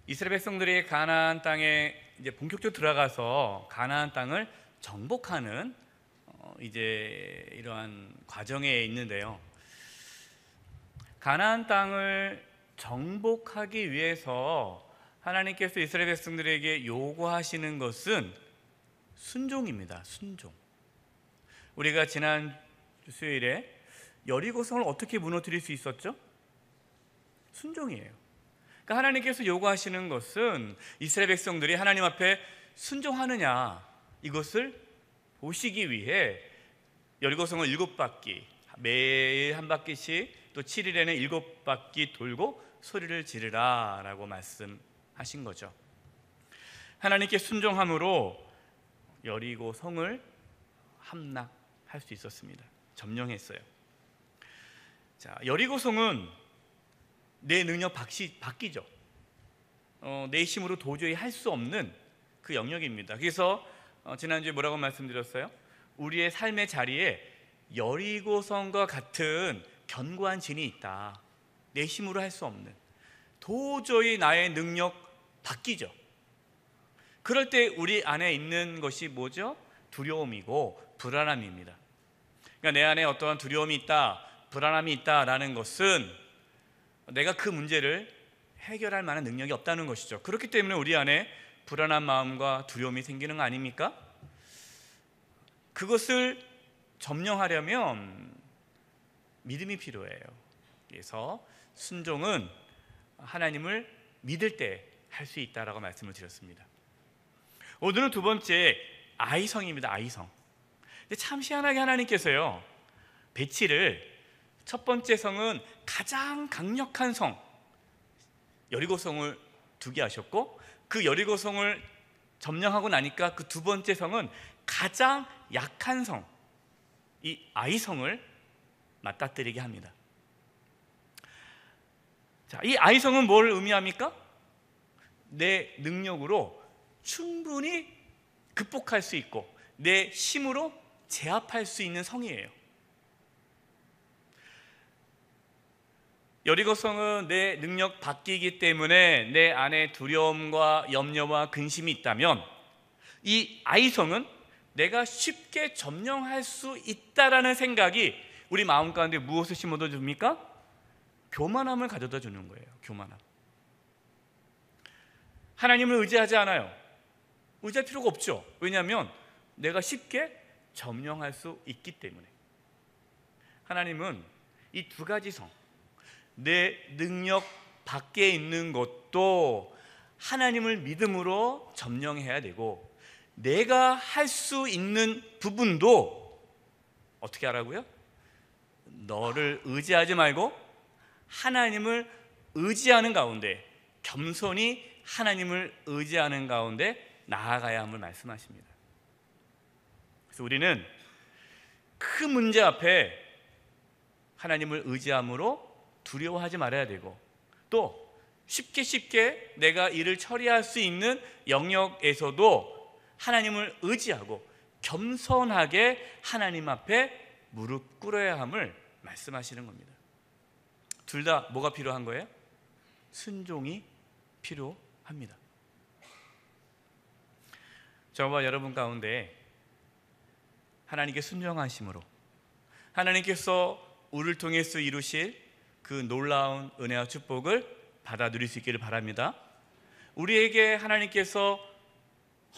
이스라엘 백성들이 가나안 땅에 이제 본격적으로 들어가서 가나안 땅을 정복하는 이제 이러한 과정에 있는데요. 가나안 땅을 정복하기 위해서 하나님께서 이스라엘 백성들에게 요구하시는 것은 순종입니다. 순종. 우리가 지난 수요일에 여리고성을 어떻게 무너뜨릴 수 있었죠? 순종이에요. 그러니까 하나님께서 요구하시는 것은 이스라엘 백성들이 하나님 앞에 순종하느냐, 이것을 보시기 위해 여리고성을 7바퀴, 매일 한 바퀴씩, 또 7일에는 7바퀴 돌고 소리를 지르라 라고 말씀하신 거죠. 하나님께 순종함으로 여리고성을 함락할 수 있었습니다. 점령했어요. 자, 여리고성은 내 능력 바뀌죠. 내 힘으로 도저히 할 수 없는 그 영역입니다. 그래서 지난주에 뭐라고 말씀드렸어요? 우리의 삶의 자리에 여리고성과 같은 견고한 진이 있다. 내 힘으로 할 수 없는, 도저히 나의 능력 바뀌죠. 그럴 때 우리 안에 있는 것이 뭐죠? 두려움이고 불안함입니다. 그러니까 내 안에 어떠한 두려움이 있다, 불안함이 있다라는 것은 내가 그 문제를 해결할 만한 능력이 없다는 것이죠. 그렇기 때문에 우리 안에 불안한 마음과 두려움이 생기는 거 아닙니까? 그것을 점령하려면 믿음이 필요해요. 그래서 순종은 하나님을 믿을 때 할 수 있다라고 말씀을 드렸습니다. 오늘은 두 번째, 아이성입니다. 아이성. 근데 참 희한하게 하나님께서요, 배치를 첫 번째 성은 가장 강력한 성 여리고성을 두게 하셨고, 그 여리고성을 점령하고 나니까 그 두 번째 성은 가장 약한 성, 이 아이성을 맞닥뜨리게 합니다. 자, 이 아이성은 뭘 의미합니까? 내 능력으로 충분히 극복할 수 있고 내 힘으로 제압할 수 있는 성이에요. 여리고성은 내 능력 밖이기 때문에 내 안에 두려움과 염려와 근심이 있다면, 이 아이성은 내가 쉽게 점령할 수 있다라는 생각이 우리 마음 가운데 무엇을 심어다 줍니까? 교만함을 가져다 주는 거예요. 교만함. 하나님을 의지하지 않아요. 의지할 필요가 없죠. 왜냐하면 내가 쉽게 점령할 수 있기 때문에. 하나님은 이 두 가지 성, 내 능력 밖에 있는 것도 하나님을 믿음으로 점령해야 되고, 내가 할 수 있는 부분도 어떻게 하라고요? 너를 의지하지 말고 하나님을 의지하는 가운데, 겸손히 하나님을 의지하는 가운데 나아가야 함을 말씀하십니다. 그래서 우리는 큰 문제 앞에 하나님을 의지함으로 두려워하지 말아야 되고, 또 쉽게 내가 일을 처리할 수 있는 영역에서도 하나님을 의지하고 겸손하게 하나님 앞에 무릎 꿇어야 함을 말씀하시는 겁니다. 둘 다 뭐가 필요한 거예요? 순종이 필요합니다. 저와 여러분 가운데 하나님께 순종하심으로 하나님께서 우리를 통해서 이루실 그 놀라운 은혜와 축복을 받아 누릴 수 있기를 바랍니다. 우리에게 하나님께서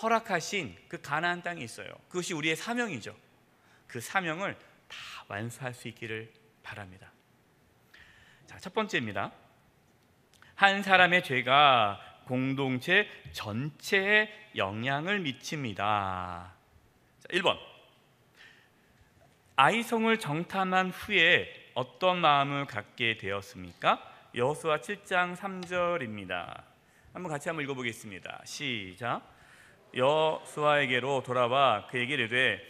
허락하신 그 가나안 땅이 있어요. 그것이 우리의 사명이죠. 그 사명을 다 완수할 수 있기를 바랍니다. 자, 첫 번째입니다. 한 사람의 죄가 공동체 전체에 영향을 미칩니다. 자, 1번. 아이성을 정탐한 후에 어떤 마음을 갖게 되었습니까? 여호수아 7장 3절입니다. 같이 한번 읽어보겠습니다. 시작. 여호수아에게로 돌아와 그에게 이르되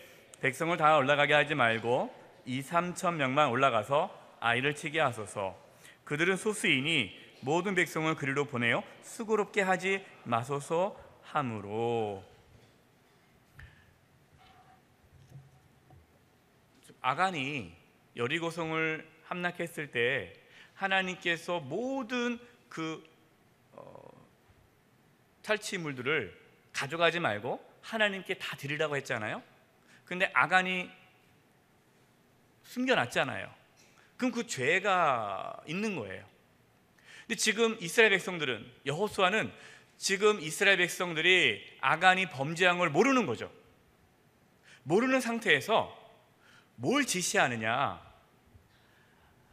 백성을 다 올라가게 하지 말고 2-3천 명만 올라가서 아이를 치게 하소서. 그들은 소수이니 모든 백성을 그리로 보내어 수고롭게 하지 마소서 하므로. 아간이 여리고성을 함락했을 때 하나님께서 모든 그 살치물들을 가져가지 말고 하나님께 다 드리라고 했잖아요. 근데 아간이 숨겨놨잖아요. 그럼 그 죄가 있는 거예요. 근데 지금 이스라엘 백성들은, 여호수아는 지금 이스라엘 백성들이 아간이 범죄한 걸 모르는 거죠. 모르는 상태에서 뭘 지시하느냐?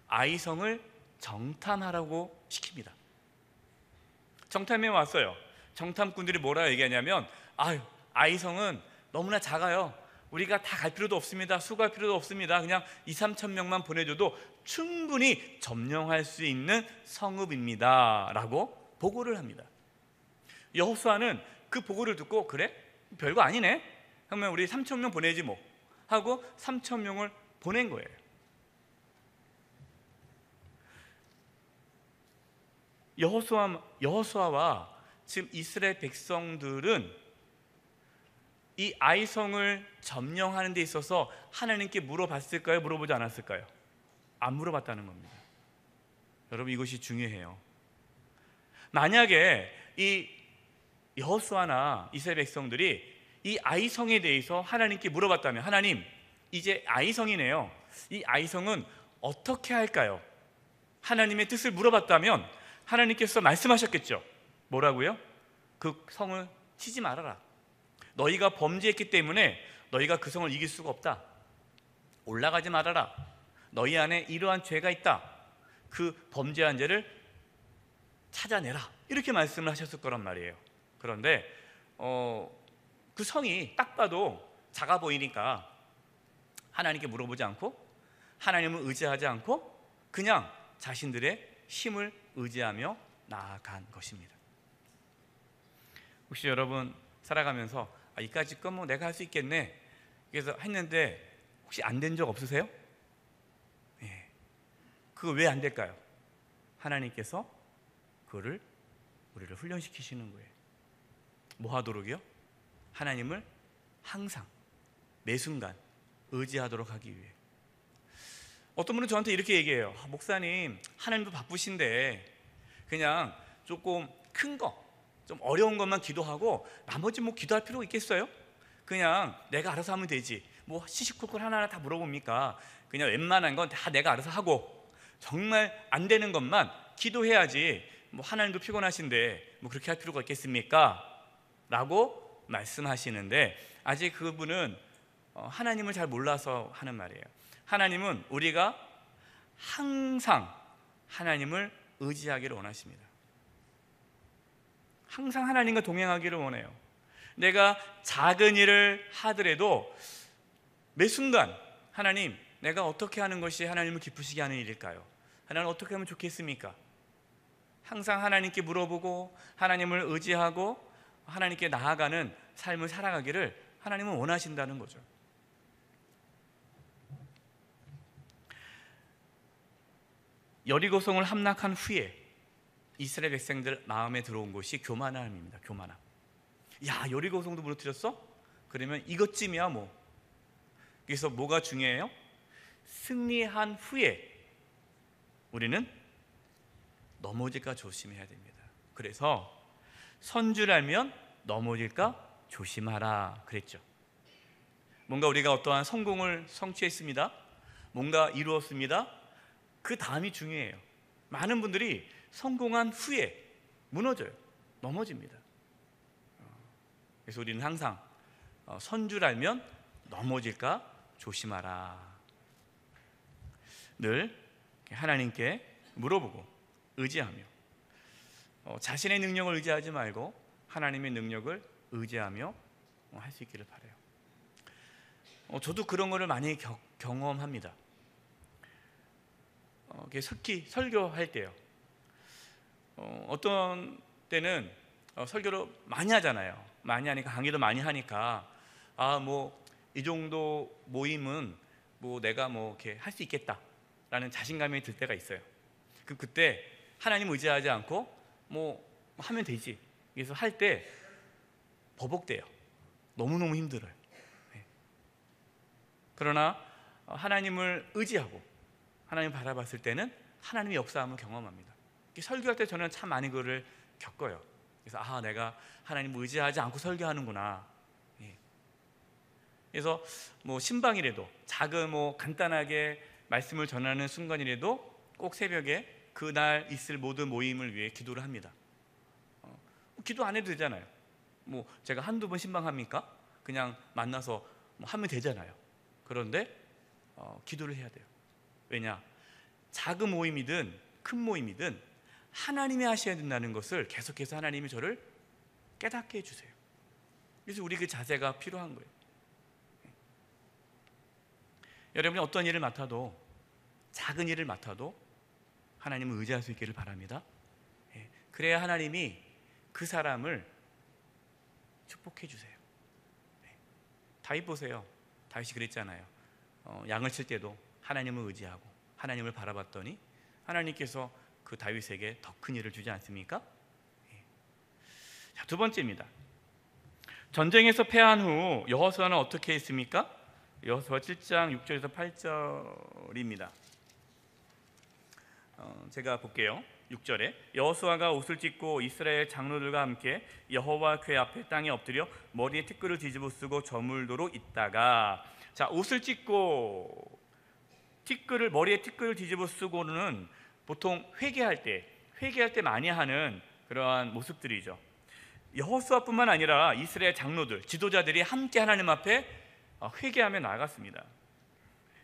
아이성을 정탐하라고 시킵니다. 정탐에 왔어요. 정탐꾼들이 뭐라 얘기하냐면, 아이성은 너무나 작아요. 우리가 다 갈 필요도 없습니다. 수고할 필요도 없습니다. 그냥 2-3천 명만 보내줘도 충분히 점령할 수 있는 성읍입니다 라고 보고를 합니다. 여호수아는 그 보고를 듣고, 그래? 별거 아니네? 그러면 우리 3천 명 보내지 뭐 하고 3천 명을 보낸 거예요. 여호수아와 지금 이스라엘 백성들은 이 아이성을 점령하는 데 있어서 하나님께 물어봤을까요? 물어보지 않았을까요? 안 물어봤다는 겁니다. 여러분, 이것이 중요해요. 만약에 이 여호수아나 이스라엘 백성들이 이 아이성에 대해서 하나님께 물어봤다면, 하나님, 이제 아이성이네요. 이 아이성은 어떻게 할까요? 하나님의 뜻을 물어봤다면 하나님께서 말씀하셨겠죠. 뭐라고요? 그 성을 치지 말아라. 너희가 범죄했기 때문에 너희가 그 성을 이길 수가 없다. 올라가지 말아라. 너희 안에 이러한 죄가 있다. 그 범죄한 죄를 찾아내라. 이렇게 말씀을 하셨을 거란 말이에요. 그런데 그 성이 딱 봐도 작아 보이니까 하나님께 물어보지 않고 하나님을 의지하지 않고 그냥 자신들의 힘을 의지하며 나아간 것입니다. 혹시 여러분 살아가면서 이까짓 건 뭐 내가 할 수 있겠네, 그래서 했는데 혹시 안 된 적 없으세요? 예. 그거 왜 안 될까요? 하나님께서 그거를 우리를 훈련시키시는 거예요. 뭐 하도록이요? 하나님을 항상 매 순간 의지하도록 하기 위해. 어떤 분은 저한테 이렇게 얘기해요. 목사님, 하나님도 바쁘신데 그냥 조금 큰 거, 좀 어려운 것만 기도하고 나머지 뭐 기도할 필요가 있겠어요? 그냥 내가 알아서 하면 되지. 뭐 시시콜콜 하나하나 다 물어봅니까? 그냥 웬만한 건 다 내가 알아서 하고 정말 안 되는 것만 기도해야지. 뭐 하나님도 피곤하신데 뭐 그렇게 할 필요가 있겠습니까? 라고 말씀하시는데, 아직 그분은 하나님을 잘 몰라서 하는 말이에요. 하나님은 우리가 항상 하나님을 의지하기를 원하십니다. 항상 하나님과 동행하기를 원해요. 내가 작은 일을 하더라도 매 순간, 하나님, 내가 어떻게 하는 것이 하나님을 기쁘시게 하는 일일까요? 하나님, 어떻게 하면 좋겠습니까? 항상 하나님께 물어보고 하나님을 의지하고 하나님께 나아가는 삶을 살아가기를 하나님은 원하신다는 거죠. 여리고성을 함락한 후에 이스라엘 백성들 마음에 들어온 것이 교만함입니다. 교만함. 야, 여리고성도 무너뜨렸어? 그러면 이것쯤이야 뭐. 그래서 뭐가 중요해요? 승리한 후에 우리는 넘어질까 조심해야 됩니다. 그래서 선줄 알면 넘어질까 조심하라 그랬죠. 뭔가 우리가 어떠한 성공을 성취했습니다. 뭔가 이루었습니다. 그 다음이 중요해요. 많은 분들이 성공한 후에 무너져요. 넘어집니다. 그래서 우리는 항상 선줄 알면 넘어질까 조심하라. 늘 하나님께 물어보고 의지하며 자신의 능력을 의지하지 말고 하나님의 능력을 의지하며 할 수 있기를 바라요. 저도 그런 거를 많이 경험합니다. 특히 설교할 때요. 어떤 때는 설교를 많이 하잖아요. 많이 하니까, 강의도 많이 하니까 뭐 이 정도 모임은 뭐 내가 뭐 이렇게 할 수 있겠다라는 자신감이 들 때가 있어요. 그때 하나님 의지하지 않고 뭐 하면 되지. 그래서 할 때 버벅대요. 너무너무 힘들어요. 그러나 하나님을 의지하고 하나님 바라봤을 때는 하나님의 역사함을 경험합니다. 설교할 때 저는 참 많이 그거를 겪어요. 그래서 내가 하나님 의지하지 않고 설교하는구나. 예. 그래서 뭐 신방이라도 작은 간단하게 말씀을 전하는 순간이라도 꼭 새벽에 그날 있을 모든 모임을 위해 기도를 합니다. 기도 안 해도 되잖아요. 제가 한두 번 신방합니까? 그냥 만나서 하면 되잖아요. 그런데 기도를 해야 돼요. 왜냐? 작은 모임이든 큰 모임이든 하나님이 하셔야 된다는 것을 계속해서 하나님이 저를 깨닫게 해주세요. 그래서 우리 그 자세가 필요한 거예요. 여러분이 어떤 일을 맡아도, 작은 일을 맡아도 하나님을 의지할 수 있기를 바랍니다. 그래야 하나님이 그 사람을 축복해 주세요. 다윗 보세요. 다윗이 그랬잖아요. 양을 칠 때도 하나님을 의지하고 하나님을 바라봤더니 하나님께서 그 다윗에게 더 큰 일을 주지 않습니까? 자, 두 번째입니다. 전쟁에서 패한 후 여호수아는 어떻게 했습니까? 여호수아 7장 6절에서 8절입니다. 제가 볼게요. 6절에 여호수아가 옷을 찢고 이스라엘 장로들과 함께 여호와 궤 앞에 땅에 엎드려 머리에 티끌을 뒤집어 쓰고 저물도록 있다가, 자, 옷을 찢고 머리에 티끌을 뒤집어 쓰고는 보통 회개할 때 많이 하는 그러한 모습들이죠. 여호수아뿐만 아니라 이스라엘 장로들, 지도자들이 함께 하나님 앞에 회개하며 나아갔습니다.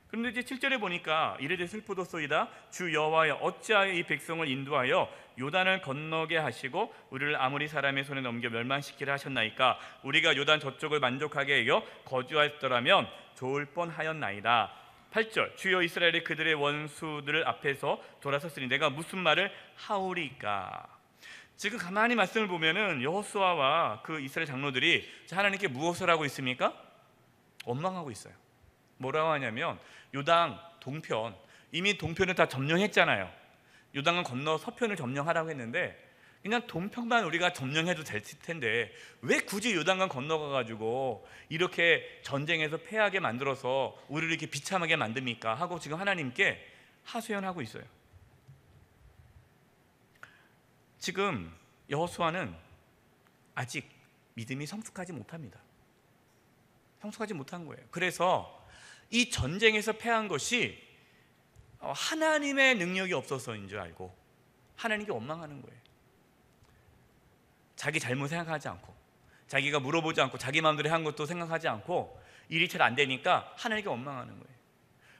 그런데 이제 7절에 보니까 이르되 슬프도소이다. 주 여호와여, 어찌하여 이 백성을 인도하여 요단을 건너게 하시고 우리를 아무리 사람의 손에 넘겨 멸망시키라 하셨나이까? 우리가 요단 저쪽을 만족하게 하여 거주하였더라면 좋을 뻔하였나이다. 8절 주여, 이스라엘이 그들의 원수들 앞에서 돌아섰으니 내가 무슨 말을 하오리까? 지금 가만히 말씀을 보면은 여호수아와 그 이스라엘 장로들이 하나님께 무엇을 하고 있습니까? 원망하고 있어요. 뭐라고 하냐면 요단 동편, 이미 동편을 다 점령했잖아요. 요단은 건너 서편을 점령하라고 했는데 그냥 동편만 우리가 점령해도 될 텐데 왜 굳이 요단강 건너가가지고 이렇게 전쟁에서 패하게 만들어서 우리를 이렇게 비참하게 만듭니까? 하고 지금 하나님께 하소연하고 있어요. 지금 여호수아는 아직 믿음이 성숙하지 못합니다. 성숙하지 못한 거예요. 그래서 이 전쟁에서 패한 것이 하나님의 능력이 없어서인 줄 알고 하나님께 원망하는 거예요. 자기 잘못 생각하지 않고, 자기가 물어보지 않고, 자기 마음대로 한 것도 생각하지 않고 일이 잘 안 되니까 하나님께 원망하는 거예요.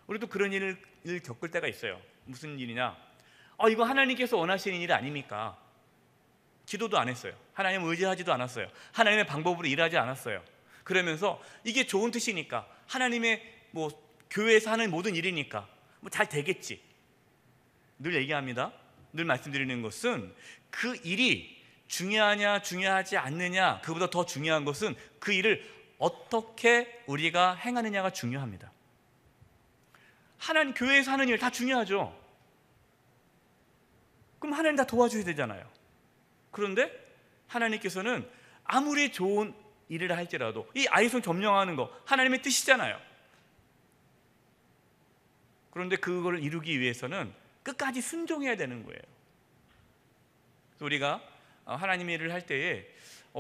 우리도 그런 일을 겪을 때가 있어요. 무슨 일이냐? 이거 하나님께서 원하시는 일 아닙니까? 기도도 안 했어요. 하나님을 의지하지도 않았어요. 하나님의 방법으로 일하지 않았어요. 그러면서 이게 좋은 뜻이니까, 하나님의 교회에서 하는 모든 일이니까 잘 되겠지. 늘 얘기합니다. 늘 말씀드리는 것은 그 일이 중요하냐 중요하지 않느냐, 그보다 더 중요한 것은 그 일을 어떻게 우리가 행하느냐가 중요합니다. 하나님 교회에서 하는 일 다 중요하죠. 그럼 하나님 다 도와줘야 되잖아요. 그런데 하나님께서는 아무리 좋은 일을 할지라도 이 아이성 점령하는 거 하나님의 뜻이잖아요. 그런데 그걸 이루기 위해서는 끝까지 순종해야 되는 거예요. 우리가 하나님의 일을 할 때에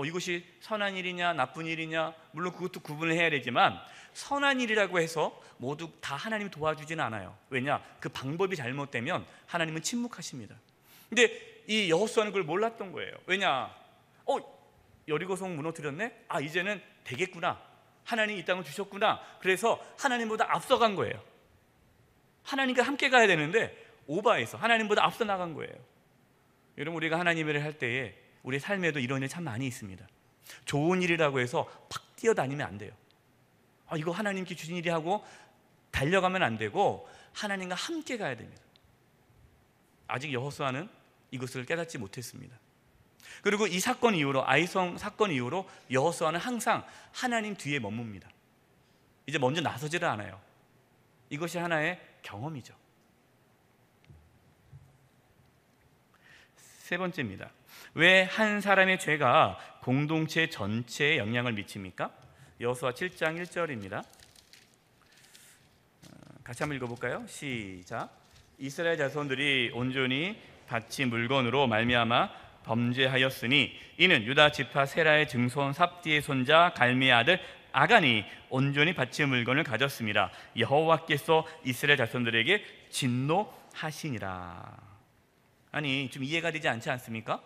이것이 선한 일이냐 나쁜 일이냐, 물론 그것도 구분을 해야 되지만 선한 일이라고 해서 모두 다 하나님이 도와주지는 않아요. 왜냐? 그 방법이 잘못되면 하나님은 침묵하십니다. 근데 이 여호수아는 그걸 몰랐던 거예요. 왜냐? 여리고성 무너뜨렸네? 이제는 되겠구나. 하나님이 이 땅을 주셨구나. 그래서 하나님보다 앞서간 거예요. 하나님과 함께 가야 되는데 오바해서 하나님보다 앞서 나간 거예요. 여러분, 우리가 하나님 일을 할 때에 우리 삶에도 이런 일 참 많이 있습니다. 좋은 일이라고 해서 팍 뛰어다니면 안 돼요. 이거 하나님께 주신 일이 하고 달려가면 안 되고 하나님과 함께 가야 됩니다. 아직 여호수아는 이것을 깨닫지 못했습니다. 그리고 이 사건 이후로, 아이성 사건 이후로 여호수아는 항상 하나님 뒤에 머뭅니다. 이제 먼저 나서지를 않아요. 이것이 하나의 경험이죠. 세 번째입니다. 왜 한 사람의 죄가 공동체 전체에 영향을 미칩니까? 여호수아 7장 1절입니다. 같이 한번 읽어볼까요? 시작. 이스라엘 자손들이 온전히 바친 물건으로 말미암아 범죄하였으니 이는 유다 지파 세라의 증손 삽디의 손자 갈미의 아들 아간이 온전히 바친 물건을 가졌습니다. 여호와께서 이스라엘 자손들에게 진노하시니라. 아니, 좀 이해가 되지 않지 않습니까?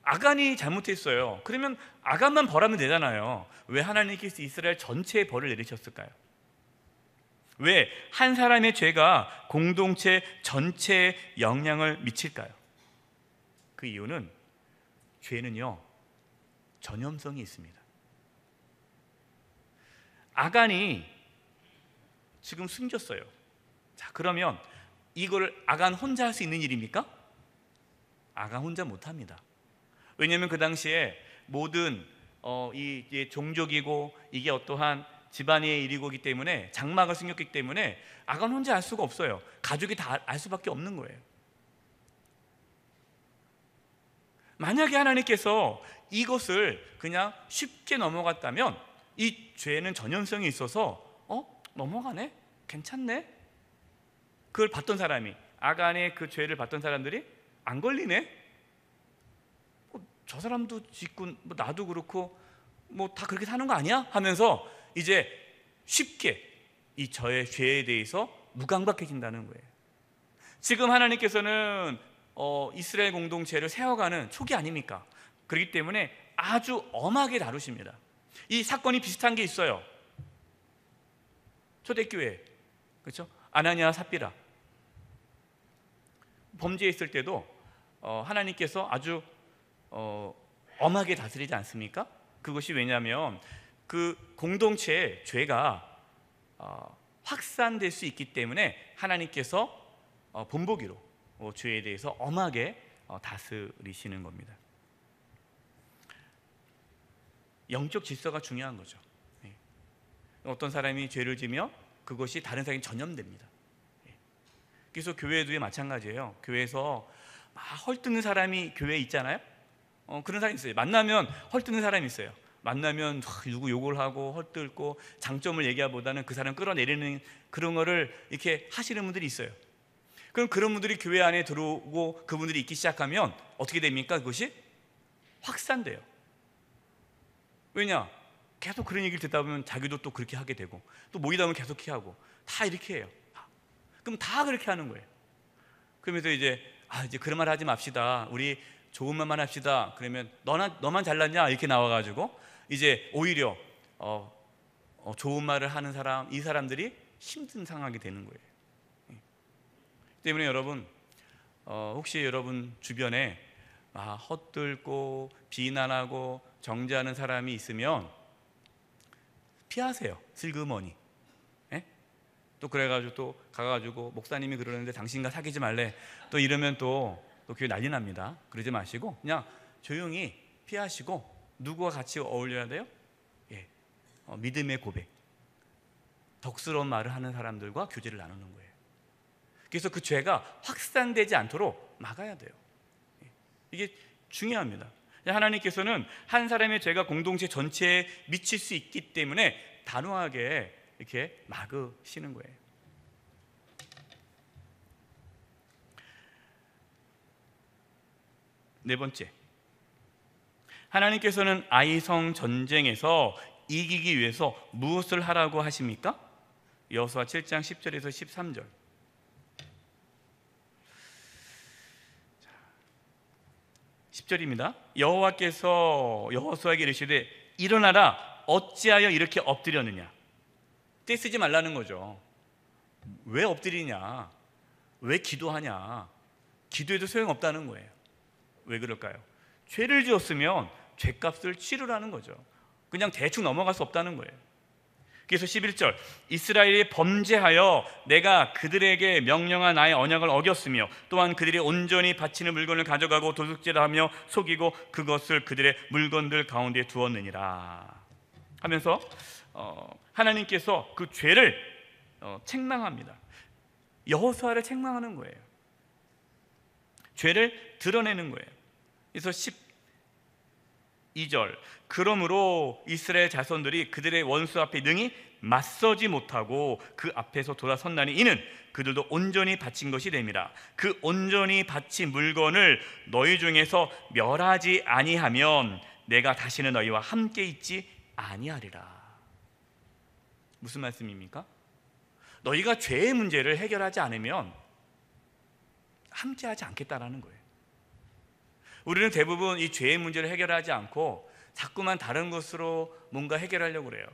아간이 잘못했어요. 그러면 아간만 벌하면 되잖아요. 왜 하나님께서 이스라엘 전체에 벌을 내리셨을까요? 왜 한 사람의 죄가 공동체 전체에 영향을 미칠까요? 그 이유는 죄는요, 전염성이 있습니다. 아간이 지금 숨겼어요. 자, 그러면 이걸 아간 혼자 할 수 있는 일입니까? 아간 혼자 못합니다. 왜냐하면 그 당시에 모든 이 종족이고 이게 어떠한 집안의 일이기 때문에, 장막을 숨겼기 때문에 아간 혼자 알 수가 없어요. 가족이 다 알 수밖에 없는 거예요. 만약에 하나님께서 이것을 그냥 쉽게 넘어갔다면 이 죄는 전염성이 있어서 넘어가네? 괜찮네? 그걸 봤던 사람이, 아간의 그 죄를 봤던 사람들이 안 걸리네? 저 사람도 짓고 나도 그렇고 다 그렇게 사는 거 아니야? 하면서 이제 쉽게 이 저의 죄에 대해서 무감각해진다는 거예요. 지금 하나님께서는 이스라엘 공동체를 세워가는 초기 아닙니까? 그렇기 때문에 아주 엄하게 다루십니다. 이 사건이 비슷한 게 있어요. 초대교회, 그렇죠? 아나니아 삽비라 범죄했을 때도 하나님께서 아주 엄하게 다스리지 않습니까? 그것이 왜냐하면 그 공동체의 죄가 확산될 수 있기 때문에 하나님께서 본보기로 죄에 대해서 엄하게 다스리시는 겁니다. 영적 질서가 중요한 거죠. 어떤 사람이 죄를 지며 그것이 다른 사람에게 전염됩니다. 그래서 교회도 마찬가지예요. 교회에서 막 헐뜯는 사람이 교회에 있잖아요. 그런 사람이 있어요. 만나면 헐뜯는 사람이 있어요. 만나면 누구 욕을 하고 헐뜯고 장점을 얘기하기보다는 그 사람 끌어내리는 그런 거를 이렇게 하시는 분들이 있어요. 그럼 그런 분들이 교회 안에 들어오고 그분들이 있기 시작하면 어떻게 됩니까? 그것이 확산돼요. 왜냐? 계속 그런 얘기를 듣다 보면 자기도 또 그렇게 하게 되고, 또 모이다 보면 계속 하고, 다 이렇게 해요. 그럼 다 그렇게 하는 거예요. 그러면서 이제 그런 말 하지 맙시다. 우리 좋은 말만 합시다. 그러면 너만 잘났냐? 이렇게 나와가지고 이제 오히려 좋은 말을 하는 사람, 이 사람들이 힘든 상황이 되는 거예요. 때문에 여러분, 혹시 여러분 주변에 헛들고 비난하고 정죄하는 사람이 있으면 피하세요. 슬그머니. 또 그래가지고 또 가가지고 목사님이 그러는데 당신과 사귀지 말래, 또 이러면 또 교회 난리 납니다. 그러지 마시고 그냥 조용히 피하시고, 누구와 같이 어울려야 돼요? 믿음의 고백, 덕스러운 말을 하는 사람들과 교제를 나누는 거예요. 그래서 그 죄가 확산되지 않도록 막아야 돼요. 이게 중요합니다. 하나님께서는 한 사람의 죄가 공동체 전체에 미칠 수 있기 때문에 단호하게 이렇게 막으시는 거예요. 네 번째, 하나님께서는 아이성 전쟁에서 이기기 위해서 무엇을 하라고 하십니까? 여호수아 7장 10절에서 13절. 10절입니다. 여호와께서 여호수아에게 이르시되 일어나라, 어찌하여 이렇게 엎드렸느냐. 떼쓰지 말라는 거죠. 왜 엎드리냐, 왜 기도하냐. 기도해도 소용없다는 거예요. 왜 그럴까요? 죄를 지었으면 죄값을 치르라는 거죠. 그냥 대충 넘어갈 수 없다는 거예요. 그래서 11절, 이스라엘이 범죄하여 내가 그들에게 명령한 나의 언약을 어겼으며 또한 그들이 온전히 바치는 물건을 가져가고 도둑질하며 속이고 그것을 그들의 물건들 가운데 두었느니라 하면서 하나님께서 그 죄를 책망합니다. 여호수아를 책망하는 거예요. 죄를 드러내는 거예요. 그래서 2절 그러므로 이스라엘 자손들이 그들의 원수 앞에 능히 맞서지 못하고 그 앞에서 돌아섰나니 이는 그들도 온전히 바친 것이 됨이라. 그 온전히 바친 물건을 너희 중에서 멸하지 아니하면 내가 다시는 너희와 함께 있지 아니하리라. 무슨 말씀입니까? 너희가 죄의 문제를 해결하지 않으면 함께하지 않겠다라는 거예요. 우리는 대부분 이 죄의 문제를 해결하지 않고 자꾸만 다른 것으로 뭔가 해결하려고 그래요.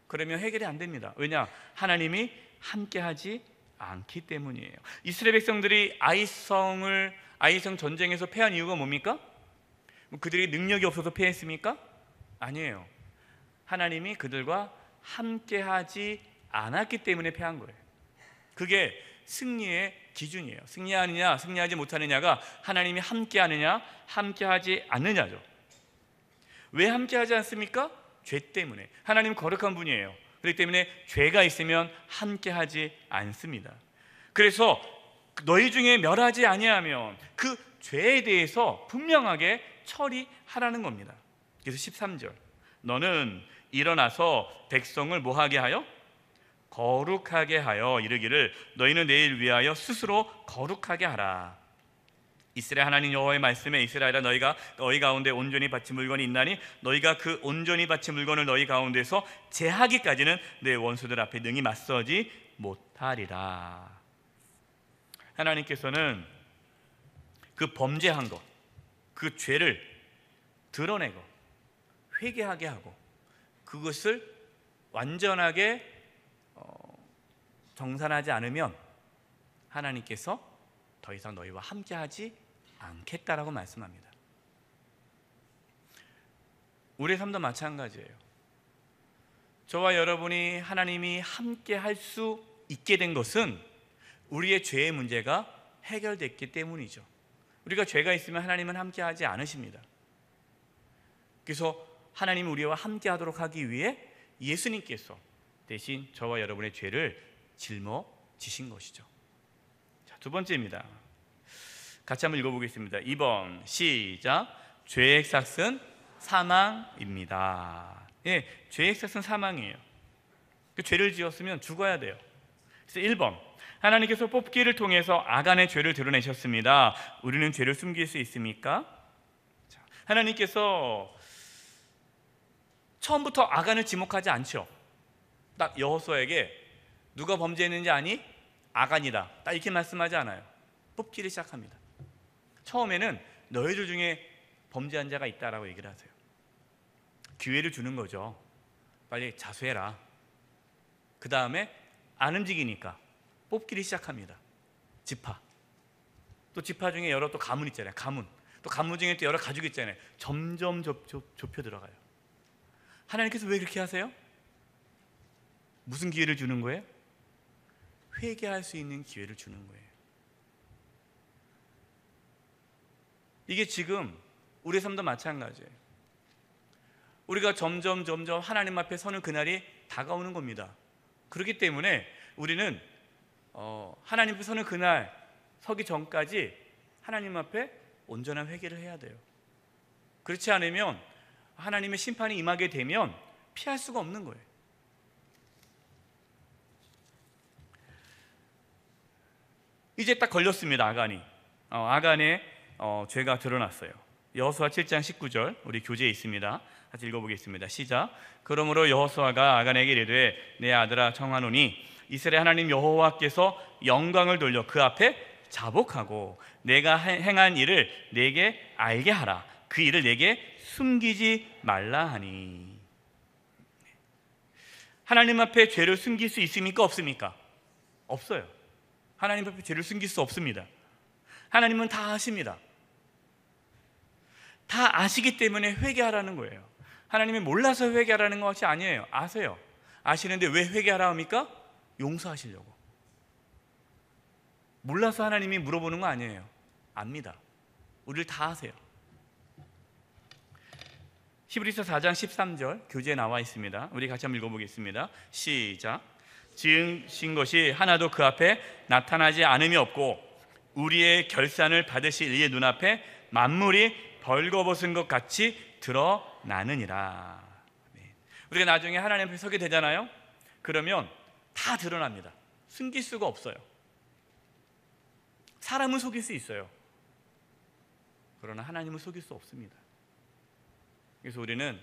그러면 해결이 안 됩니다. 왜냐? 하나님이 함께하지 않기 때문이에요. 이스라엘 백성들이 아이성 전쟁에서 패한 이유가 뭡니까? 그들이 능력이 없어서 패했습니까? 아니에요. 하나님이 그들과 함께하지 않았기 때문에 패한 거예요. 그게 승리의 기준이에요. 승리하느냐 승리하지 못하느냐가 하나님이 함께하느냐 함께하지 않느냐죠. 왜 함께하지 않습니까? 죄 때문에. 하나님은 거룩한 분이에요. 그렇기 때문에 죄가 있으면 함께하지 않습니다. 그래서 너희 중에 멸하지 아니하면 그 죄에 대해서 분명하게 처리하라는 겁니다. 그래서 13절 너는 일어나서 백성을 뭐하게 하여? 거룩하게 하여 이르기를 너희는 내일 위하여 스스로 거룩하게 하라. 이스라엘 하나님 여호와의 말씀에 이스라엘아 너희가 너희 가운데 온전히 바친 물건이 있나니 너희가 그 온전히 바친 물건을 너희 가운데서 제하기까지는 내 원수들 앞에 능히 맞서지 못하리라. 하나님께서는 그 범죄한 것, 그 죄를 드러내고 회개하게 하고 그것을 완전하게 정산하지 않으면 하나님께서 더 이상 너희와 함께하지 않겠다라고 말씀합니다. 우리의 삶도 마찬가지예요. 저와 여러분이 하나님이 함께할 수 있게 된 것은 우리의 죄의 문제가 해결됐기 때문이죠. 우리가 죄가 있으면 하나님은 함께하지 않으십니다. 그래서 하나님이 우리와 함께하도록 하기 위해 예수님께서 대신 저와 여러분의 죄를 짊어지신 것이죠. 자, 두 번째입니다. 같이 한번 읽어보겠습니다. 2번 시작. 죄의 삭은 사망입니다. 예, 죄의 삭은 사망이에요. 그 죄를 지었으면 죽어야 돼요. 그래서 1번 하나님께서 뽑기를 통해서 아간의 죄를 드러내셨습니다. 우리는 죄를 숨길 수 있습니까? 자, 하나님께서 처음부터 아간을 지목하지 않죠. 딱 여호수아에게 누가 범죄했는지 아니? 아간이다. 딱 이렇게 말씀하지 않아요. 뽑기를 시작합니다. 처음에는 너희들 중에 범죄한 자가 있다라고 얘기를 하세요. 기회를 주는 거죠. 빨리 자수해라. 그 다음에 안 움직이니까 뽑기를 시작합니다. 지파. 또 지파 중에 여러 또 가문 있잖아요. 가문. 또 가문 중에 또 여러 가족 있잖아요. 점점 좁혀 들어가요. 하나님께서 왜 그렇게 하세요? 무슨 기회를 주는 거예요? 회개할 수 있는 기회를 주는 거예요. 이게 지금 우리의 삶도 마찬가지예요. 우리가 점점 하나님 앞에 서는 그날이 다가오는 겁니다. 그렇기 때문에 우리는 하나님 앞에 서는 그날 서기 전까지 하나님 앞에 온전한 회개를 해야 돼요. 그렇지 않으면 하나님의 심판이 임하게 되면 피할 수가 없는 거예요. 이제 딱 걸렸습니다. 아간이. 아간의 죄가 드러났어요. 여호수아 7장 19절 우리 교재에 있습니다. 같이 읽어보겠습니다. 시작. 그러므로 여호수아가 아간에게 이르되 내 아들아 청하노니 이스라엘 하나님 여호와께서 영광을 돌려 그 앞에 자복하고 내가 행한 일을 내게 알게 하라. 그 일을 내게 숨기지 말라 하니. 하나님 앞에 죄를 숨길 수 있습니까? 없습니까? 없어요. 하나님 앞에 죄를 숨길 수 없습니다. 하나님은 다 아십니다. 다 아시기 때문에 회개하라는 거예요. 하나님이 몰라서 회개하라는 것이 아니에요. 아세요. 아시는데 왜 회개하라 합니까? 용서하시려고. 몰라서 하나님이 물어보는 거 아니에요. 압니다. 우리를 다 아세요. 히브리서 4장 13절 교재에 나와 있습니다. 우리 같이 한번 읽어보겠습니다. 시작. 지으신 것이 하나도 그 앞에 나타나지 않음이 없고 우리의 결산을 받으실 이의 눈앞에 만물이 벌거벗은 것 같이 드러나느니라. 나느니라. 우리가 나중에 하나님 앞에 서게 되잖아요. 그러면 다 드러납니다. 숨길 수가 없어요. 사람은 속일 수 있어요. 그러나 하나님은 속일 수 없습니다. 그래서 우리는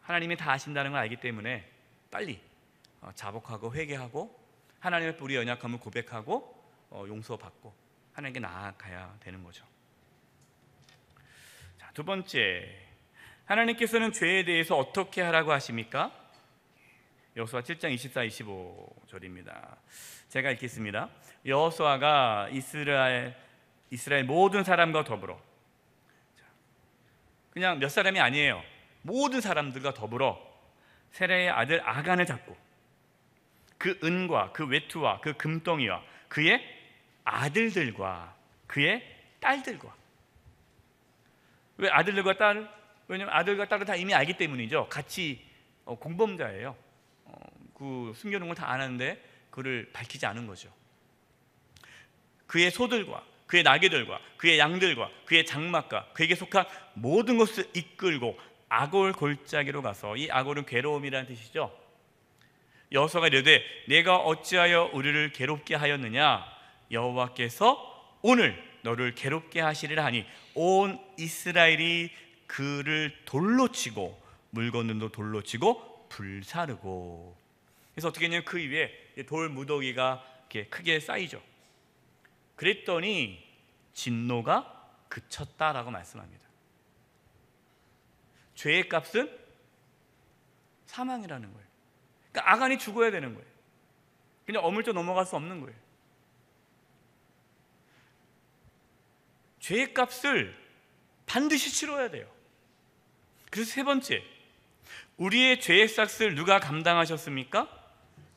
하나님이 다 아신다는 걸 알기 때문에 빨리 자복하고 회개하고 하나님 앞에 우리의 연약함을 고백하고 용서받고 하나님께 나아가야 되는 거죠. 자, 두 번째, 하나님께서는 죄에 대해서 어떻게 하라고 하십니까? 여호수아 7장 24, 25절입니다. 제가 읽겠습니다. 여호수아가 이스라엘 모든 사람과 더불어, 그냥 몇 사람이 아니에요. 모든 사람들과 더불어 세라의 아들 아간을 잡고 그 은과 그 외투와 그 금덩이와 그의 아들들과 그의 딸들과. 왜 아들들과 딸? 왜냐하면 아들과 딸은 다 이미 알기 때문이죠. 같이 공범자예요. 그 숨겨놓은 걸 다 아는데 그를 밝히지 않은 거죠. 그의 소들과 그의 나귀들과 그의 양들과 그의 장막과 그에게 속한 모든 것을 이끌고 아골 골짜기로 가서, 이 아골은 괴로움이라는 뜻이죠. 여호수아가 이르되 내가 어찌하여 우리를 괴롭게 하였느냐? 여호와께서 오늘 너를 괴롭게 하시리라 하니 온 이스라엘이 그를 돌로 치고 물건들도 돌로 치고 불사르고. 그래서 어떻게 했냐면 그 위에 돌 무더기가 이렇게 크게 쌓이죠. 그랬더니 진노가 그쳤다라고 말씀합니다. 죄의 값은 사망이라는 거예요. 그러니까 아간이 죽어야 되는 거예요. 그냥 어물쩍 넘어갈 수 없는 거예요. 죄의 값을 반드시 치러야 돼요. 그래서 세 번째, 우리의 죄의 싹을 누가 감당하셨습니까?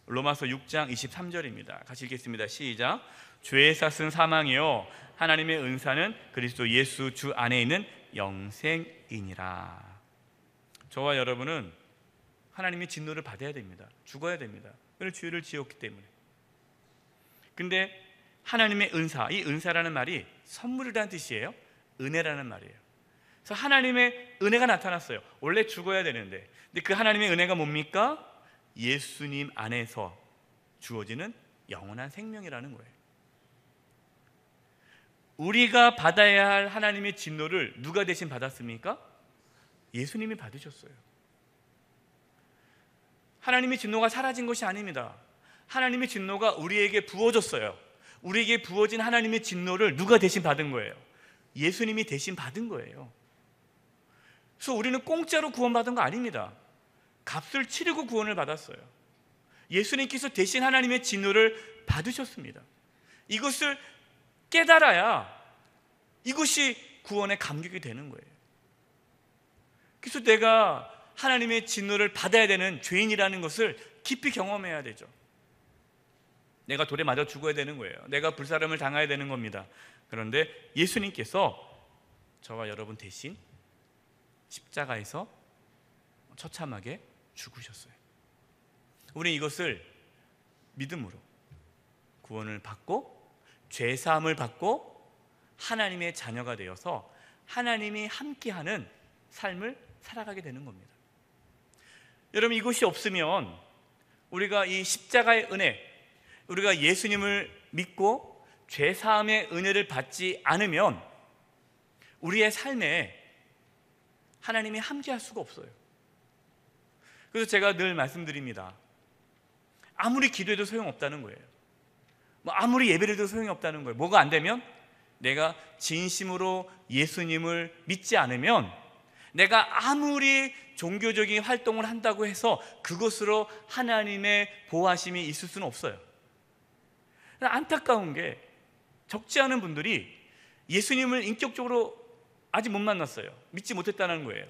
로마서 6장 23절입니다. 같이 읽겠습니다. 시작. 죄의 싹은 사망이요 하나님의 은사는 그리스도 예수 주 안에 있는 영생이니라. 저와 여러분은 하나님의 진노를 받아야 됩니다. 죽어야 됩니다. 그는 죄를 지었기 때문에. 근데 하나님의 은사, 이 은사라는 말이 선물이라는 뜻이에요. 은혜라는 말이에요. 그래서 하나님의 은혜가 나타났어요. 원래 죽어야 되는데, 근데 그 하나님의 은혜가 뭡니까? 예수님 안에서 주어지는 영원한 생명이라는 거예요. 우리가 받아야 할 하나님의 진노를 누가 대신 받았습니까? 예수님이 받으셨어요. 하나님의 진노가 사라진 것이 아닙니다. 하나님의 진노가 우리에게 부어졌어요. 우리에게 부어진 하나님의 진노를 누가 대신 받은 거예요? 예수님이 대신 받은 거예요. 그래서 우리는 공짜로 구원받은 거 아닙니다. 값을 치르고 구원을 받았어요. 예수님께서 대신 하나님의 진노를 받으셨습니다. 이것을 깨달아야 이것이 구원의 감격이 되는 거예요. 그래서 내가 하나님의 진노를 받아야 되는 죄인이라는 것을 깊이 경험해야 되죠. 내가 돌에 맞아 죽어야 되는 거예요. 내가 불사름을 당해야 되는 겁니다. 그런데 예수님께서 저와 여러분 대신 십자가에서 처참하게 죽으셨어요. 우리는 이것을 믿음으로 구원을 받고 죄사함을 받고 하나님의 자녀가 되어서 하나님이 함께하는 삶을 살아가게 되는 겁니다. 여러분, 이것이 없으면 우리가 이 십자가의 은혜, 우리가 예수님을 믿고 죄사함의 은혜를 받지 않으면 우리의 삶에 하나님이 함께할 수가 없어요. 그래서 제가 늘 말씀드립니다. 아무리 기도해도 소용없다는 거예요. 아무리 예배해도 소용이 없다는 거예요. 뭐가 안 되면 내가 진심으로 예수님을 믿지 않으면 내가 아무리 종교적인 활동을 한다고 해서 그것으로 하나님의 보호하심이 있을 수는 없어요. 안타까운 게 적지 않은 분들이 예수님을 인격적으로 아직 못 만났어요. 믿지 못했다는 거예요.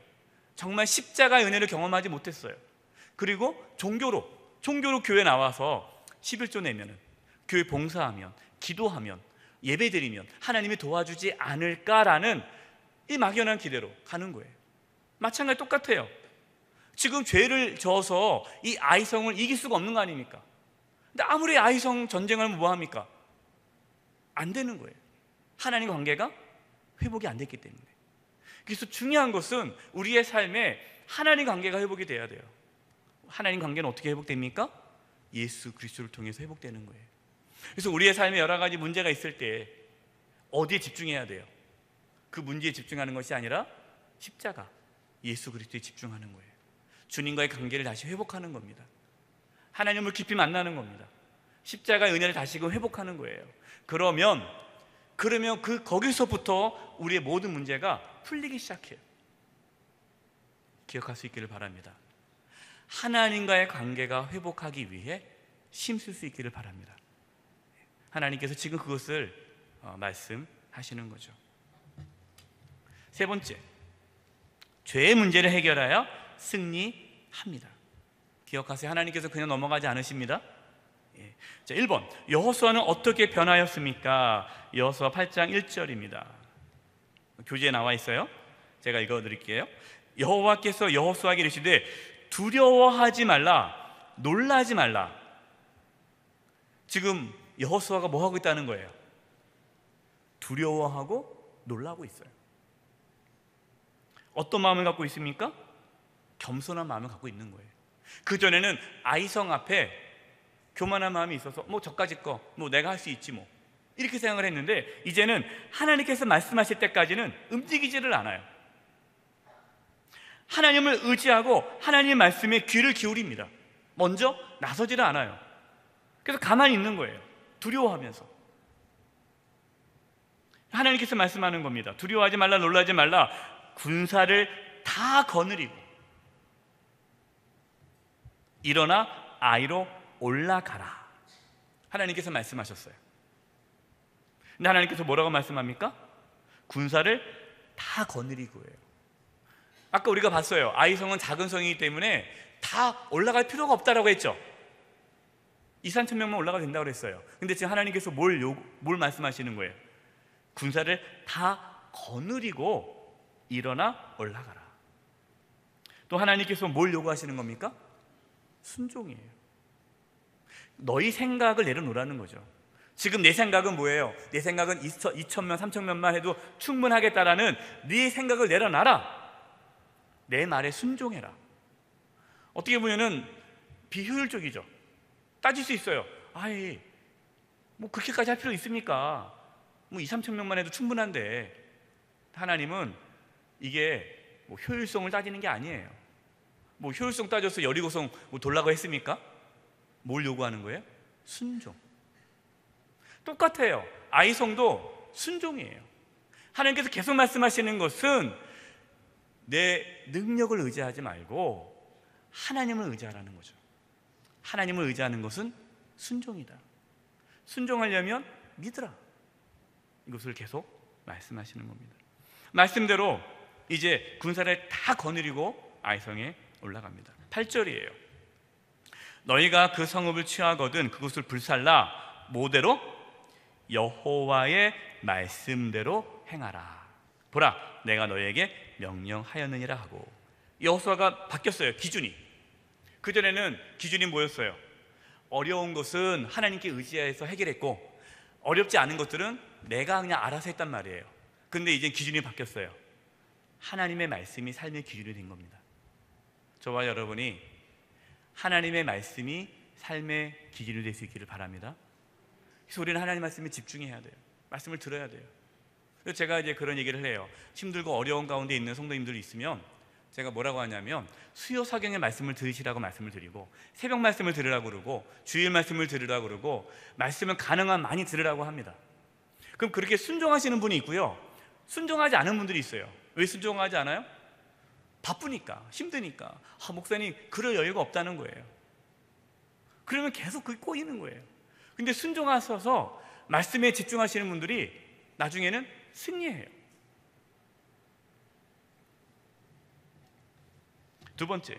정말 십자가의 은혜를 경험하지 못했어요. 그리고 종교로 교회 나와서 11조 내면은, 교회 봉사하면, 기도하면, 예배드리면 하나님이 도와주지 않을까라는 이 막연한 기대로 가는 거예요. 마찬가지 똑같아요. 지금 죄를 져서 이 아이성을 이길 수가 없는 거 아닙니까? 근데 아무리 아이성 전쟁을 하면 뭐합니까? 안 되는 거예요. 하나님과 관계가 회복이 안 됐기 때문에. 그래서 중요한 것은 우리의 삶에 하나님 관계가 회복이 돼야 돼요. 하나님 관계는 어떻게 회복됩니까? 예수 그리스도를 통해서 회복되는 거예요. 그래서 우리의 삶에 여러 가지 문제가 있을 때 어디에 집중해야 돼요? 그 문제에 집중하는 것이 아니라 십자가, 예수 그리스도에 집중하는 거예요. 주님과의 관계를 다시 회복하는 겁니다. 하나님을 깊이 만나는 겁니다. 십자가의 은혜를 다시금 회복하는 거예요. 그러면 거기서부터 우리의 모든 문제가 풀리기 시작해요. 기억할 수 있기를 바랍니다. 하나님과의 관계가 회복하기 위해 힘쓸 수 있기를 바랍니다. 하나님께서 지금 그것을 말씀하시는 거죠. 세 번째, 죄의 문제를 해결하여 승리합니다. 기억하세요. 하나님께서 그냥 넘어가지 않으십니다. 자, 1번, 여호수아는 어떻게 변하였습니까? 여호수아 8장 1절입니다. 교재에 나와 있어요. 제가 읽어드릴게요. 여호와께서 여호수아에게 이르시되 두려워하지 말라, 놀라지 말라. 지금 여호수아가 뭐 하고 있다는 거예요? 두려워하고 놀라고 있어요. 어떤 마음을 갖고 있습니까? 겸손한 마음을 갖고 있는 거예요. 그전에는 아이성 앞에 교만한 마음이 있어서 뭐 저까지 거, 뭐 내가 할 수 있지 뭐 이렇게 생각을 했는데, 이제는 하나님께서 말씀하실 때까지는 움직이지를 않아요. 하나님을 의지하고 하나님의 말씀에 귀를 기울입니다. 먼저 나서지를 않아요. 그래서 가만히 있는 거예요. 두려워하면서. 하나님께서 말씀하는 겁니다. 두려워하지 말라, 놀라지 말라. 군사를 다 거느리고 일어나 아이로 올라가라. 하나님께서 말씀하셨어요. 근데 하나님께서 뭐라고 말씀합니까? 군사를 다 거느리고예요. 아까 우리가 봤어요. 아이성은 작은 성이기 때문에 다 올라갈 필요가 없다라고 했죠. 2,000~3,000명만 올라가도 된다고 그랬어요. 근데 지금 하나님께서 뭘 말씀하시는 거예요? 군사를 다 거느리고 일어나 올라가라. 또 하나님께서 뭘 요구하시는 겁니까? 순종이에요. 너희 생각을 내려놓으라는 거죠. 지금 내 생각은 뭐예요? 내 생각은 2,000명, 3,000명만 해도 충분하겠다라는 네 생각을 내려놔라. 내 말에 순종해라. 어떻게 보면은 비효율적이죠. 따질 수 있어요. 아이, 뭐 그렇게까지 할 필요 있습니까? 뭐 2,000~3,000명만 해도 충분한데. 하나님은 이게 뭐 효율성을 따지는 게 아니에요. 뭐 효율성 따져서 여리고성 뭐 돌라고 했습니까? 뭘 요구하는 거예요? 순종. 똑같아요. 아이성도 순종이에요. 하나님께서 계속 말씀하시는 것은 내 능력을 의지하지 말고 하나님을 의지하라는 거죠. 하나님을 의지하는 것은 순종이다. 순종하려면 믿으라. 이것을 계속 말씀하시는 겁니다. 말씀대로 이제 군사를 다 거느리고 아이성에 올라갑니다. 8절이에요. 너희가 그 성읍을 취하거든 그곳을 불살라 뭐대로? 여호와의 말씀대로 행하라. 보라, 내가 너희에게 명령하였느니라 하고. 여호수아가 바뀌었어요. 기준이. 그전에는 기준이 뭐였어요? 어려운 것은 하나님께 의지해서 해결했고 어렵지 않은 것들은 내가 그냥 알아서 했단 말이에요. 근데 이제 기준이 바뀌었어요. 하나님의 말씀이 삶의 기준이 된 겁니다. 저와 여러분이 하나님의 말씀이 삶의 기준이 될 수 있기를 바랍니다. 그래서 우리는 하나님 말씀에 집중해야 돼요. 말씀을 들어야 돼요. 그래서 제가 이제 그런 얘기를 해요. 힘들고 어려운 가운데 있는 성도님들이 있으면 제가 뭐라고 하냐면 수요 사경의 말씀을 들으시라고 말씀을 드리고 새벽 말씀을 들으라고 그러고 주일 말씀을 들으라고 그러고 말씀을 가능한 많이 들으라고 합니다. 그럼 그렇게 순종하시는 분이 있고요. 순종하지 않은 분들이 있어요. 왜 순종하지 않아요? 바쁘니까, 힘드니까. 목사님 그럴 여유가 없다는 거예요. 그러면 계속 그게 꼬이는 거예요. 근데 순종하셔서 말씀에 집중하시는 분들이 나중에는 승리해요. 두 번째,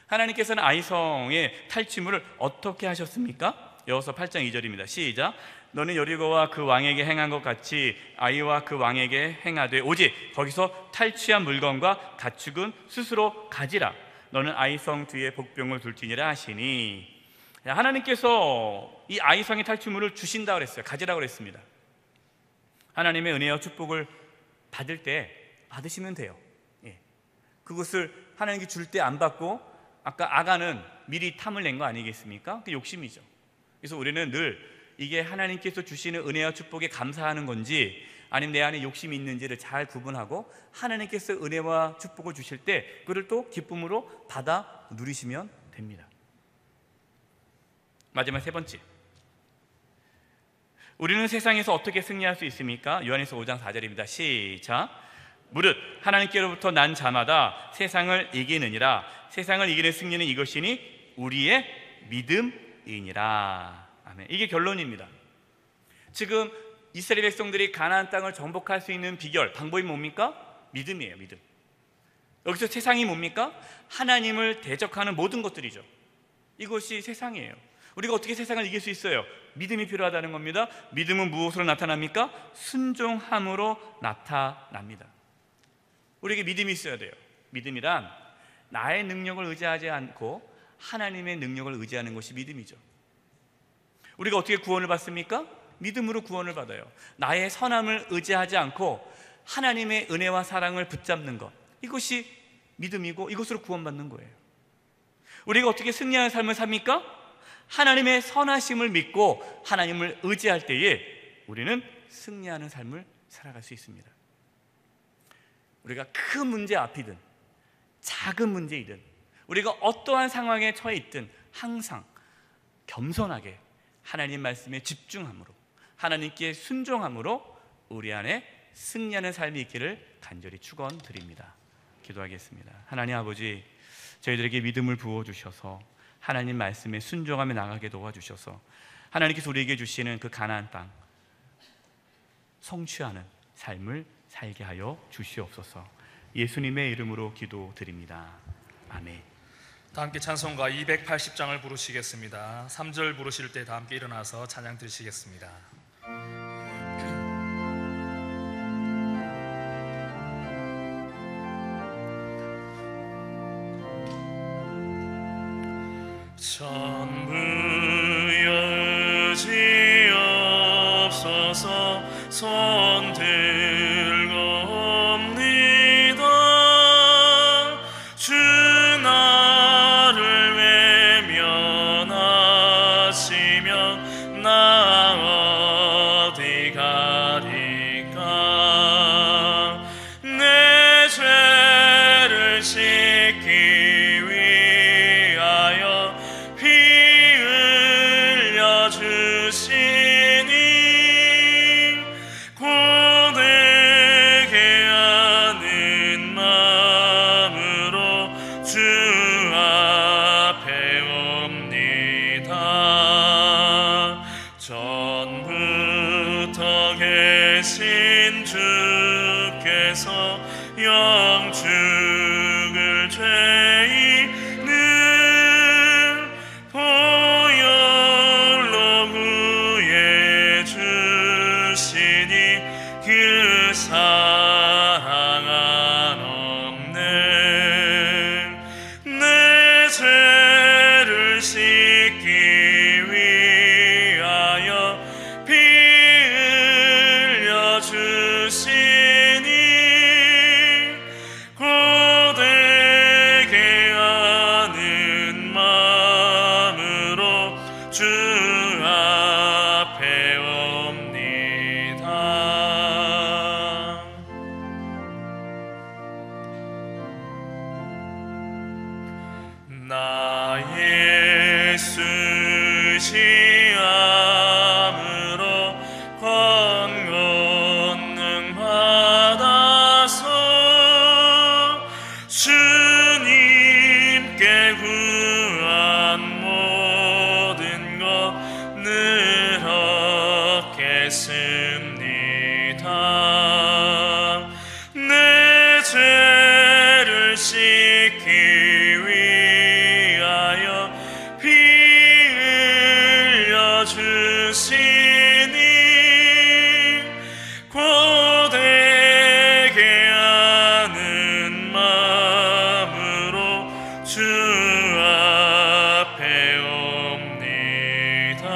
하나님께서는 아이성의 탈취물을 어떻게 하셨습니까? 여호수아 8장 2절입니다. 시작. 너는 여리고와 그 왕에게 행한 것 같이 아이와 그 왕에게 행하되 오직 거기서 탈취한 물건과 가축은 스스로 가지라. 너는 아이성 뒤에 복병을 둘지니라 하시니. 하나님께서 이 아이성의 탈취물을 주신다 그랬어요. 가지라고 그랬습니다. 하나님의 은혜와 축복을 받을 때 받으시면 돼요. 그것을 하나님께 줄 때 안 받고 아까 아간은 미리 탐을 낸 거 아니겠습니까? 그 욕심이죠. 그래서 우리는 늘 이게 하나님께서 주시는 은혜와 축복에 감사하는 건지 아니면 내 안에 욕심이 있는지를 잘 구분하고 하나님께서 은혜와 축복을 주실 때 그를 또 기쁨으로 받아 누리시면 됩니다. 마지막 세 번째, 우리는 세상에서 어떻게 승리할 수 있습니까? 요한일서 5장 4절입니다. 시작. 무릇 하나님께로부터 난 자마다 세상을 이기느니라. 세상을 이기는 승리는 이것이니 우리의 믿음이니라. 아멘. 이게 결론입니다. 지금 이스라엘 백성들이 가나안 땅을 정복할 수 있는 비결, 방법이 뭡니까? 믿음이에요. 믿음. 여기서 세상이 뭡니까? 하나님을 대적하는 모든 것들이죠. 이것이 세상이에요. 우리가 어떻게 세상을 이길 수 있어요? 믿음이 필요하다는 겁니다. 믿음은 무엇으로 나타납니까? 순종함으로 나타납니다. 우리에게 믿음이 있어야 돼요. 믿음이란 나의 능력을 의지하지 않고 하나님의 능력을 의지하는 것이 믿음이죠. 우리가 어떻게 구원을 받습니까? 믿음으로 구원을 받아요. 나의 선함을 의지하지 않고 하나님의 은혜와 사랑을 붙잡는 것, 이것이 믿음이고 이것으로 구원받는 거예요. 우리가 어떻게 승리하는 삶을 삽니까? 하나님의 선하심을 믿고 하나님을 의지할 때에 우리는 승리하는 삶을 살아갈 수 있습니다. 우리가 큰 문제 앞이든 작은 문제이든 우리가 어떠한 상황에 처해 있든 항상 겸손하게 하나님 말씀에 집중함으로 하나님께 순종함으로 우리 안에 승리하는 삶이 있기를 간절히 축원드립니다. 기도하겠습니다. 하나님 아버지, 저희들에게 믿음을 부어주셔서 하나님 말씀에 순종하며 나가게 도와주셔서 하나님께서 우리에게 주시는 그 가나안 땅 성취하는 삶을 살게 하여 주시옵소서. 예수님의 이름으로 기도드립니다. 아멘. 다 함께 찬송가 280장을 부르시겠습니다. 3절 부르실 때 다 함께 일어나서 찬양 드리시겠습니다. 전부 여지없어서 손 들고 옵니다. 주 나를 외면하시면 나 어디 가리까. 내 죄를 씻기 위하여 피 흘려 주시니 고되게 하는 마음으로 주 앞에 옵니다. 전부터 계신 주께서 영축을 죄인은 보혈로 구해 주시니 그 사랑 한없네. 내 죄를 씻기 위하여 피 흘려 주시니 고되게 하는 마음으로 주 앞에 옵니다. 나의 수시함으로 권능 받아서 주님께 구한 모든 것 늘 얻겠습니다. 내 죄를 씻기 위하여 피 흘려 주시니 고되게 하는 마음으로 주 앞에 옵니다.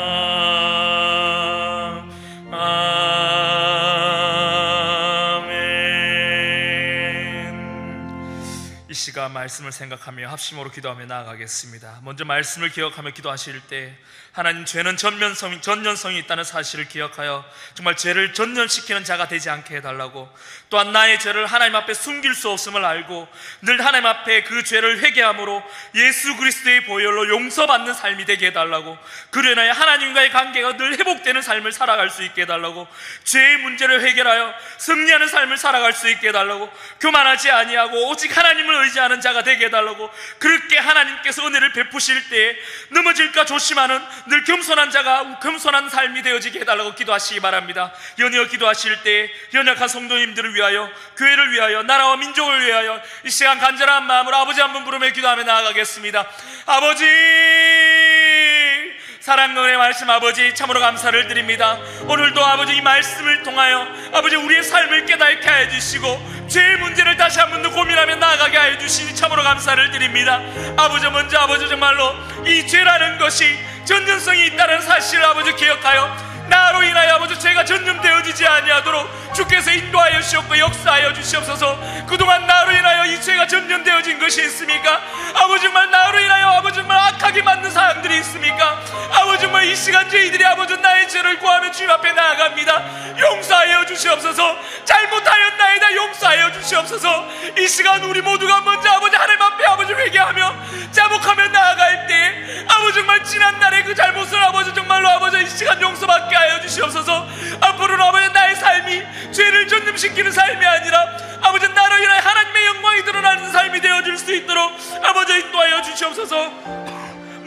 아멘. 이 시간 말씀을 생각하며 합심으로 기도하며 나아가겠습니다. 먼저 말씀을 기억하며 기도하실 때 하나님, 죄는 전면성이 있다는 사실을 기억하여 정말 죄를 전면시키는 자가 되지 않게 해달라고, 또한 나의 죄를 하나님 앞에 숨길 수 없음을 알고 늘 하나님 앞에 그 죄를 회개함으로 예수 그리스도의 보혈로 용서받는 삶이 되게 해달라고, 그로 인하여 하나님과의 관계가 늘 회복되는 삶을 살아갈 수 있게 해달라고, 죄의 문제를 해결하여 승리하는 삶을 살아갈 수 있게 해달라고, 교만하지 아니하고 오직 하나님을 의지하는 자가 되게 해달라고, 그렇게 하나님께서 은혜를 베푸실 때에 넘어질까 조심하는 늘 겸손한 자가 겸손한 삶이 되어지게 해달라고 기도하시기 바랍니다. 연이어 기도하실 때 연약한 성도님들을 위하여, 교회를 위하여, 나라와 민족을 위하여 이 시간 간절한 마음으로 아버지 한 분 부르며 기도하며 나아가겠습니다. 아버지, 사랑과 은혜의 말씀 아버지 참으로 감사를 드립니다. 오늘도 아버지 이 말씀을 통하여 아버지 우리의 삶을 깨닫게 하여 주시고 죄의 문제를 다시 한 번 더 고민하며 나아가게 하여 주시니 참으로 감사를 드립니다. 아버지, 먼저 아버지 정말로 이 죄라는 것이 전전성이 있다는 사실을 아버지 기억하여 나로 인하여 아버지 죄가 전염되어지지 아니하도록 주께서 인도하여 주시옵고 역사하여 주시옵소서. 그동안 나로 인하여 이 죄가 전염되어진 것이 있습니까? 아버지 정말 나로 인하여 아버지 정말 악하게 만든 사람들이 있습니까? 아버지 정말 이 시간 저희들이 아버지 나의 죄를 구하며 주님 앞에 나아갑니다. 용서하여 주시옵소서. 잘못하였나이다 용서하여 주시옵소서. 이 시간 우리 모두가 먼저 아버지 하나님 앞에 아버지 회개하며 자복하며 나아갈 때 아버지 정말 지난날의 그 잘못을 아버지 정말로 아버지 이 시간 용서받게 하여 주시옵소서. 앞으로는 아버지 나의 삶이 죄를 전염시키는 삶이 아니라 아버지 나로 인하여 하나님의 영광이 드러나는 삶이 되어줄 수 있도록 아버지 인도하여 주시옵소서.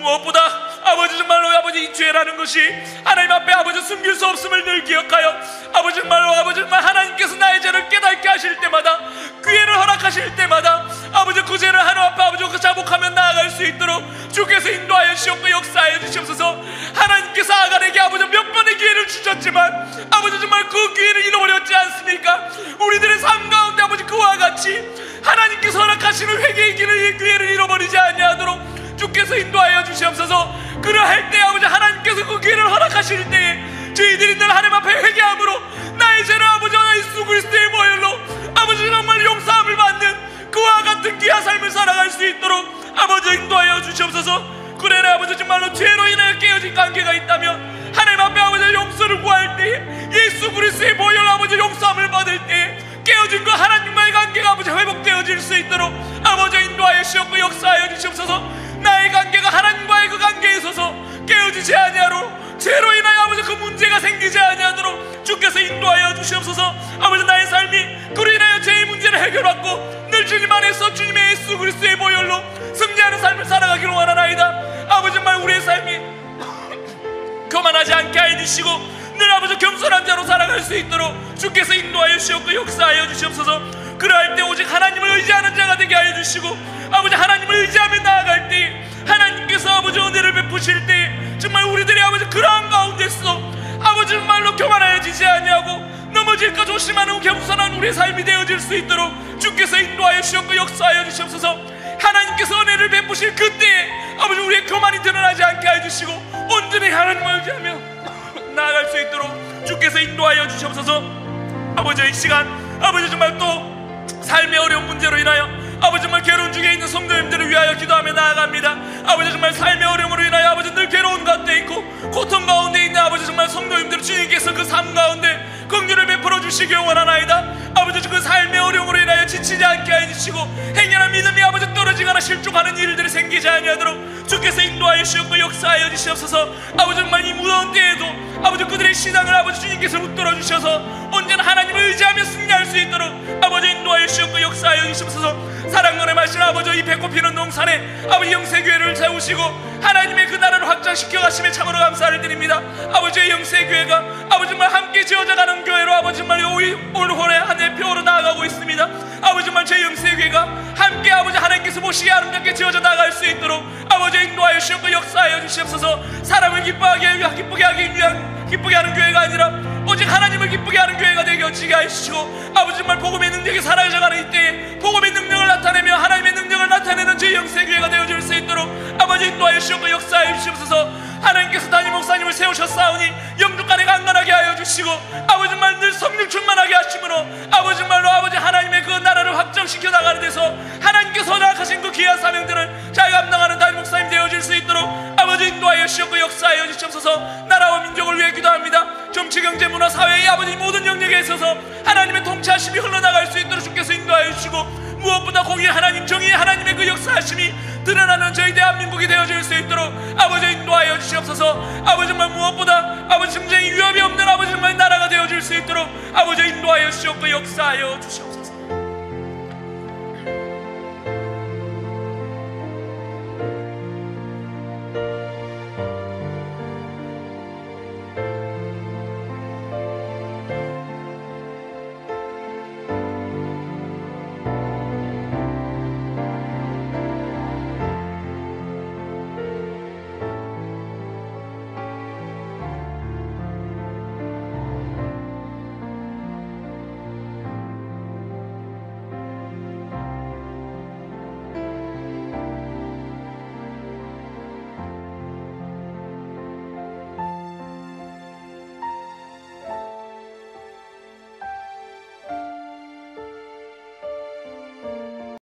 무엇보다 아버지 정말로 아버지 이 죄라는 것이 하나님 앞에 아버지 숨길 수 없음을 늘 기억하여 아버지 정말로 아버지 정말 하나님께서 나의 죄를 깨닫게 하실 때마다, 기회를 허락하실 때마다 아버지 그 죄를 하나님 앞에 아버지 자복하며 나아갈 수 있도록 주께서 인도하여 주시옵고 역사하여 주시옵소서. 하나님께서 아간에게 아버지 몇 번의 기회를 주셨지만 아버지 정말 그 기회를 잃어버렸지 않습니까? 우리들의 삶 가운데 아버지 그와 같이 하나님께서 허락하시는 회개의 기회를 잃어버리지 아니하도록 주께서 인도하여 주시옵소서. 그러할 때 아버지 하나님께서 그 기회를 허락하실 때에 저희들이 늘 하나님 앞에 회개함으로 나의 죄를 아버지 예수 그리스도의 보혈로 아버지 정말 용서함을 받는 그와 같은 귀한 삶을 살아갈 수 있도록 아버지 인도하여 주시옵소서. 그래 아버지 정말로 죄로 인하여 깨어진 관계가 있다면 하나님 앞에 아버지 용서를 구할 때 예수 그리스도의 보혈로 아버지 용서함을 받을 때 깨어진 그 하나님과의 관계가 아버지 회복되어질 수 있도록 아버지 인도하여 주시옵고 역사하여 주시옵소서. 나의 관계가 하나님과의 그 관계에 있어서 깨어지지 아니하도록, 죄로 인하여 아버지 그 문제가 생기지 아니하도록 주께서 인도하여 주시옵소서. 아버지 나의 삶이 그로 인하여 죄의 문제를 해결받고 늘 주님 안에서 주님의 예수 그리스도의 보혈로 승리하는 삶을 살아가기를 원하나이다. 아버지 정말 우리의 삶이 교만하지 않게 하여 주시고 늘 아버지 겸손한 자로 살아갈 수 있도록 주께서 인도하여 주시옵고 역사하여 주시옵소서. 그러할 때 오직 하나님을 의지하는 자가 되게 하여 주시고 아버지 하나님을 의지하며 나아갈 때 하나님께서 아버지 은혜를 베푸실 때 정말 우리들이 아버지 그러한 가운데서 아버지 정말로 교만하여지지 아니하고 넘어질까 조심하는 겸손한 우리의 삶이 되어질 수 있도록 주께서 인도하여 주시옵고 역사하여 주시옵소서. 하나님께서 은혜를 베푸실 그때에 아버지 우리의 교만이 드러나지 않게 하여 주시고 온전히 하나님을 의지하며 나아갈 수 있도록 주께서 인도하여 주시옵소서. 아버지 이 시간 아버지 정말 또 삶의 어려운 문제로 인하여 아버지 정말 괴로운 중에 있는 성도님들을 위하여 기도하며 나아갑니다. 아버지 정말 삶의 어려움으로 인하여 아버지 늘 괴로운 가운데 있고 고통 가운데 있는 아버지 정말 성도님들 주님께서 그 삶 가운데 긍휼을 베풀어 주시기 원하나이다. 아버지 그 삶의 어려움으로 인하여 지치지 않게 하여 주시고 행여나 믿음이 아버지 떨어지거나 실족하는 일들이 생기지 아니하도록 주께서 인도하여 주시옵고 역사하여 주시옵소서. 아버지 정말 이 무더운 때에도 아버지 그들의 신앙을 아버지 주님께서 붙들어 주셔서 언제나 하나님을 의지하며 승리할 수 있도록 아버지 인도하여 주시옵고 역사하여 주시옵소서. 사랑론의 말씀 아버지 이 배꼽 피는 동산에 아버지 영세교회를 세우시고 하나님의 그 나라를 확장시켜 가심에 참으로 감사를 드립니다. 아버지의 영세교회가 아버지 정말 함께 지어져가는 교회로 아버지 정말 올 한해 한 해 표로 나아가고 있습니다. 아버지 정말 제 영세교회가 함께 아버지 하나님께서 보시기에 아름답게 지어져 나갈 수 있도록 아버지 인도하여 주시옵고 역사하여 주시옵소서. 사람을 기쁘게 하는 교회가 아니라 오직 하나님을 기쁘게 하는 교회가 되게 하여 주시고 아버지 정말 복음의 능력이 사라져가는 이때에 복음의 능력을 나타내며 하나님의 능력을 나타내는 제 영세교회가 되어줄 수 있도록 아버지 인도하여 주시옵고 역사하여 주시옵소서. 하나님께서 담임 목사님을 세우셨사오니 영육간에 강건하게 하여 주시고 아버지 정말 늘 성령 충만하게 하심으로 아버지 정말로 아버지 하나님의 그 나라를 확장 안정시켜 나가는 데서 하나님께서 허락하신 그 귀한 사명들을 잘 감당하는 담임 목사님 되어질 수 있도록 아버지 인도하여 주시옵고 역사하여 주시옵소서. 나라와 민족을 위해 기도합니다. 정치, 경제, 문화, 사회의 아버지 모든 영역에 있어서 하나님의 통치하심이 흘러나갈 수 있도록 주께서 인도하여 주시고, 무엇보다 공의 하나님, 정의 하나님의 그 역사하심이 드러나는 저희 대한민국이 되어질 수 있도록 아버지 인도하여 주시옵소서. 아버지 정말 무엇보다 아버지 정쟁이 위협이 없는 아버지 정말 나라가 되어질 수 있도록 아버지 인도하여 주시옵고 역사하여 주시옵소서.